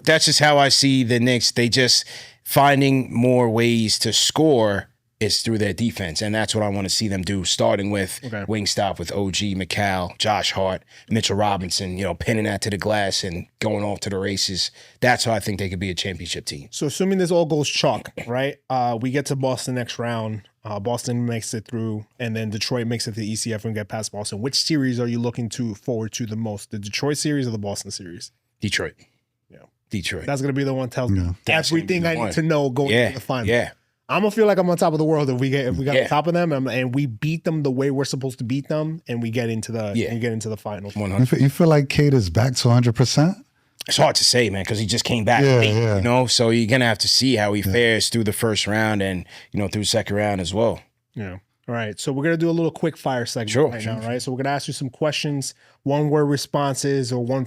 that's just how I see the Knicks. They just finding more ways to score is through their defense, and that's what I want to see them do, starting with Wingstop with OG, McCall, Josh Hart, Mitchell Robinson, pinning that to the glass and going off to the races. That's how I think they could be a championship team. So assuming this all goes chalk, right? We get to Boston next round. Boston makes it through, and then Detroit makes it to the ECF and get past Boston. Which series are you looking forward to the most? The Detroit series or the Boston series? Detroit. Yeah. Detroit. That's going to be the one that tells me everything I need to know going into the final. Yeah. I'm gonna feel like I'm on top of the world if we got on top of them and we beat them the way we're supposed to beat them, and we get into the finals. You feel like Cade is back to 100%? It's hard to say, man, because he just came back late, So you're gonna have to see how he fares through the first round and through second round as well. Yeah. All right. So we're gonna do a little quick fire segment now, right? So we're gonna ask you some questions, one word responses or one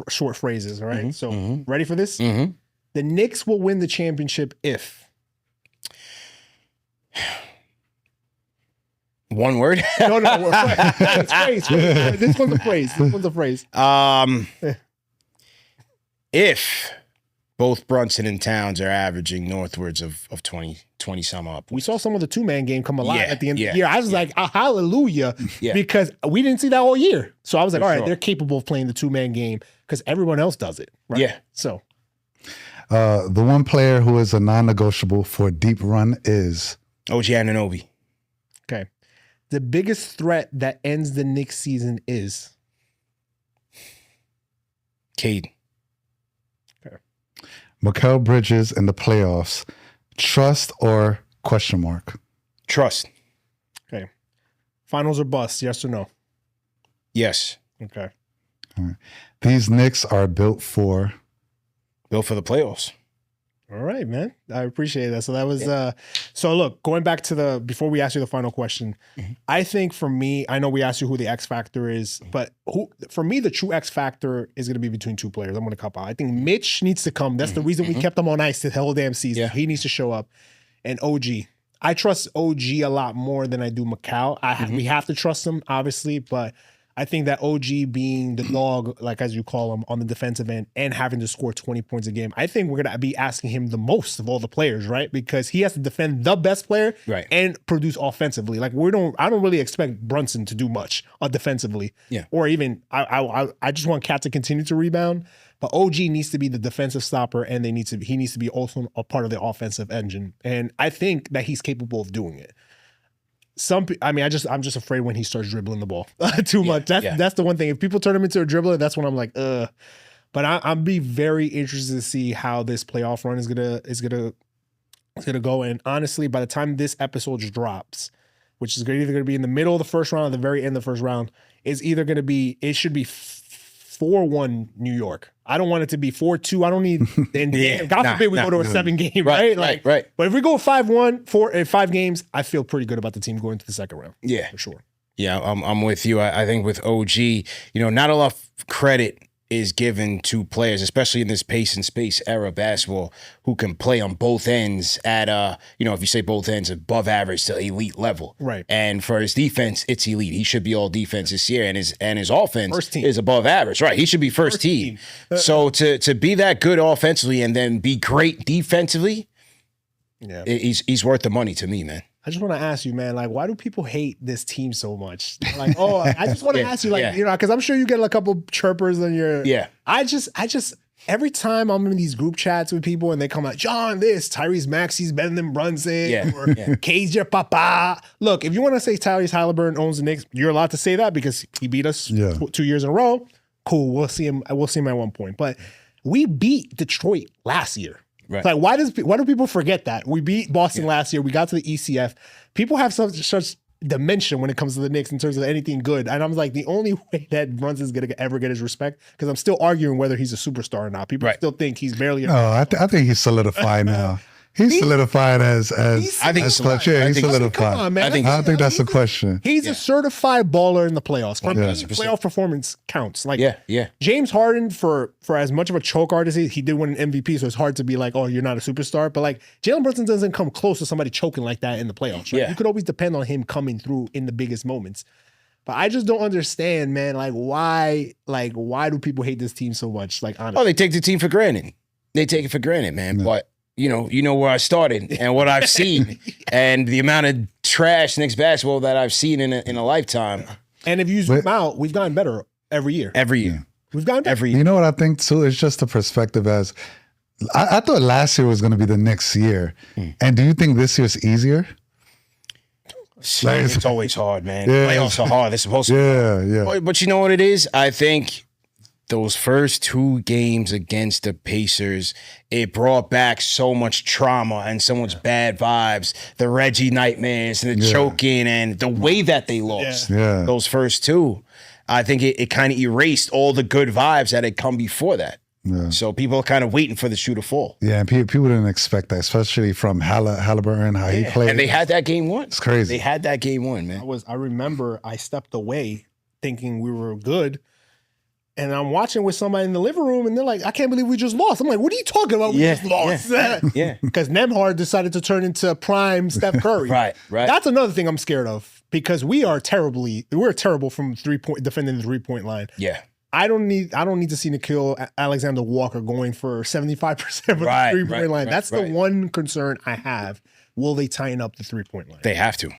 short phrases. All right. So ready for this? Mm-hmm. The Knicks will win the championship if. One word? No. It's phrase. This one's a phrase. If both Brunson and Towns are averaging northwards of 20 some up. We saw some of the two-man game come alive at the end of the year. I was like, hallelujah, because we didn't see that all year. So I was like, all right, they're capable of playing the two-man game because everyone else does it. Right? Yeah. So the one player who is a non-negotiable for a deep run is OG Anunoby. Okay. The biggest threat that ends the Knicks season is Cade. Okay. Mikal Bridges in the playoffs. Trust or question mark? Trust. Okay. Finals or bust, yes or no? Yes. Okay. All right. These Knicks are built for the playoffs. All right, man. I appreciate that. So that was so look, going back to before we ask you the final question, I think for me, I know we asked you who the X factor is, but for me, the true X factor is going to be between two players. I'm going to cop out. I think Mitch needs to come. That's the reason we kept him on ice the whole damn season. He needs to show up. And OG. I trust OG a lot more than I do McCall. We have to trust him, obviously, but I think that OG being the dog, like as you call him, on the defensive end and having to score 20 points a game, I think we're going to be asking him the most of all the players, right? Because he has to defend the best player and produce offensively. Like I don't really expect Brunson to do much defensively. Yeah. Or even, I just want Cat to continue to rebound, but OG needs to be the defensive stopper and he needs to be also a part of the offensive engine. And I think that he's capable of doing it. I'm just afraid when he starts dribbling the ball too much. That's the one thing. If people turn him into a dribbler, that's when I'm like, ugh. But I'm be very interested to see how this playoff run is gonna go. And honestly, by the time this episode drops, which is either gonna be in the middle of the first round or the very end of the first round, it should be 4-1 New York. I don't want it to be 4-2. I don't need, and God forbid we go to a 7-game, right? Right. But if we go 5-1, in 5 games, I feel pretty good about the team going to the second round. Yeah. For sure. Yeah, I'm with you. I think with OG, not a lot of credit is given to players, especially in this pace and space era of basketball, who can play on both ends at if you say both ends, above average to elite level. Right. And for his defense, it's elite. He should be all defense this year, and his offense is above average. Right. He should be first team. So to be that good offensively and then be great defensively, he's worth the money to me, man. I just want to ask you, man, like, why do people hate this team so much? Like, I just want to ask you, like, because I'm sure you get a couple chirpers on your. Yeah. I just, every time I'm in these group chats with people and they come out, John, Tyrese Maxey's better than Brunson, or K's your papa. Look, if you want to say Tyrese Halliburton owns the Knicks, you're allowed to say that because he beat us 2 years in a row. Cool. We'll see him at one point. But we beat Detroit last year. Right. Like, why do people forget that? We beat Boston last year. We got to the ECF. People have such dimension when it comes to the Knicks in terms of anything good. And I'm like, the only way that Brunson's going to ever get his respect, because I'm still arguing whether he's a superstar or not. People still think he's barely. I think he's solidified now. He's solidified as clutch. Yeah, he's solidified. Come on, man. I don't think that's a question. He's a certified baller in the playoffs. For me, playoff performance counts. Like, James Harden, for as much of a choke artist he did win an MVP, so it's hard to be like, oh, you're not a superstar. But like, Jalen Brunson doesn't come close to somebody choking like that in the playoffs. Right? You could always depend on him coming through in the biggest moments. But I just don't understand, man. Like why do people hate this team so much? Like honestly. Oh, they take the team for granted. They take it for granted, man. Yeah. But you know where I started and what I've seen and the amount of trash Knicks basketball that I've seen in a lifetime. And if you zoom out, we've gotten better every year. Every year. We've gotten better. Every year. You know what I think too? It's just a perspective as I thought last year was going to be the Knicks year. And do you think this year's easier? It's always hard, man. Yeah. Playoffs are hard. They're supposed to be hard. Yeah. But you know what it is? I think those first 2 games against the Pacers, it brought back so much trauma and so much bad vibes. The Reggie nightmares and the choking and the way that they lost those first 2. I think it kind of erased all the good vibes that had come before that. Yeah. So people are kind of waiting for the shoe to fall. Yeah, and people didn't expect that, especially from Halliburton, how he played. And they had that game won. It's crazy. They had that game won, man. I remember I stepped away thinking we were good. And I'm watching with somebody in the living room, and they're like, I can't believe we just lost. I'm like, what are you talking about? We just lost. Yeah. Because Nembhard decided to turn into prime Steph Curry. Right. That's another thing I'm scared of because we're terrible from defending the 3-point line. Yeah. I don't need to see Nickeil Alexander Walker going for 75% of the 3-point line. That's the one concern I have. Will they tighten up the 3-point line? They have to.